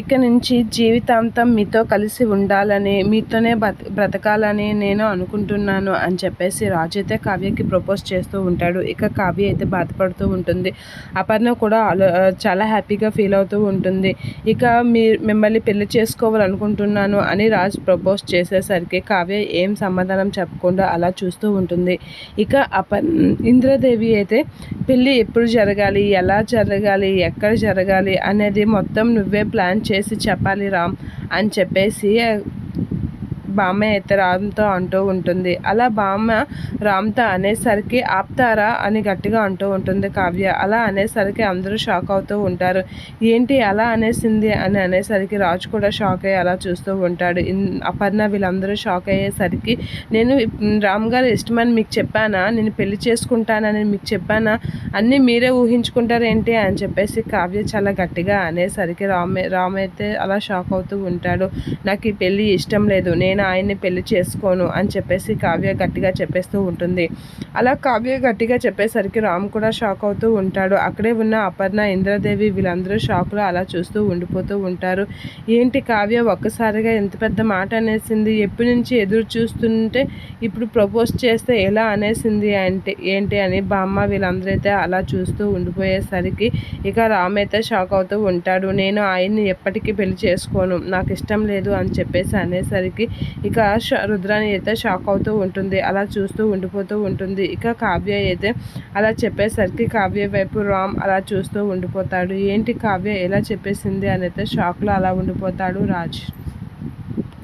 ఇక నుంచి జీవితాంతం మీతో కలిసి ఉండాలని, మీతోనే బ్రతకాలని నేను అనుకుంటున్నాను అని చెప్పేసి రాజు అయితే కావ్యకి ప్రపోజ్ చేస్తూ ఉంటాడు. ఇక కావ్య అయితే బాధపడుతూ ఉంటుంది. అపర్ణ కూడా చాలా హ్యాపీగా ఫీల్ అవుతూ ఉంటుంది. ఇక మిమ్మల్ని పెళ్లి చేసుకోవాలనుకుంటున్నాను అని రాజు ప్రపోజ్ చేసేసరికి కావ్య ఏం సమాధానం చెప్పకుండా అలా చూస్తూ ఉంటుంది. ఇక ఇంద్రదేవి అయితే పెళ్ళి ఎప్పుడు జరగాలి, ఎలా జరగాలి, ఎక్కడ జరగాలి అనేది మొత్తం నువ్వే ప్లాన్ చేసి చెప్పాలి రామ్ అని చెప్పేసి బామ్మ అయితే రామ్తో అంటూ ఉంటుంది. అలా బామ్మ రామ్తో అనేసరికి ఆపుతారా అని గట్టిగా అంటూ ఉంటుంది కావ్య. అలా అనేసరికి అందరూ షాక్ అవుతూ ఉంటారు. ఏంటి అలా అనేసింది అని అనేసరికి రాజు కూడా షాక్ అయ్యి అలా చూస్తూ ఉంటాడు. అపర్ణ వీళ్ళందరూ షాక్ అయ్యేసరికి నేను రామ్ గారు ఇష్టమని మీకు చెప్పానా, నేను పెళ్లి చేసుకుంటానని మీకు చెప్పానా, అన్నీ మీరే ఊహించుకుంటారు ఏంటి అని చెప్పేసి కావ్య చాలా గట్టిగా అనేసరికి రామ్ అయితే అలా షాక్ అవుతూ ఉంటాడు. నాకు ఈ పెళ్ళి ఇష్టం లేదు, నేను ఆయన్ని పెళ్లి చేసుకోను అని చెప్పేసి కావ్య గట్టిగా చెప్పేస్తూ ఉంటుంది. అలా కావ్య గట్టిగా చెప్పేసరికి రామ్ కూడా షాక్ అవుతూ ఉంటాడు. అక్కడే ఉన్న అపర్ణ, ఇంద్రదేవి వీళ్ళందరూ షాక్లో అలా చూస్తూ ఉండిపోతూ ఉంటారు. ఏంటి కావ్య ఒక్కసారిగా ఎంత పెద్ద మాట అనేసింది, ఎప్పటి నుంచి ఎదురు చూస్తుంటే ఇప్పుడు ప్రపోజ్ చేస్తే ఎలా అనేసింది అంటే ఏంటి అని బామ్మ వీళ్ళందరూ అయితే అలా చూస్తూ ఉండిపోయేసరికి ఇక రామ్ అయితే షాక్ అవుతూ ఉంటాడు. నేను ఆయన్ని ఎప్పటికీ పెళ్లి చేసుకోను, నాకు ఇష్టం లేదు అని చెప్పేసి అనేసరికి ఇక రుద్రాణి అయితే షాక్ అవుతూ ఉంటుంది. అలా చూస్తూ ఉండిపోతూ ఉంటుంది. ఇక కావ్య అయితే అలా చెప్పేసరికి కావ్య వైపు రామ్ అలా చూస్తూ ఉండిపోతాడు. ఏంటి కావ్య ఎలా చెప్పేసింది అని అయితే షాక్లో అలా ఉండిపోతాడు రాజ్.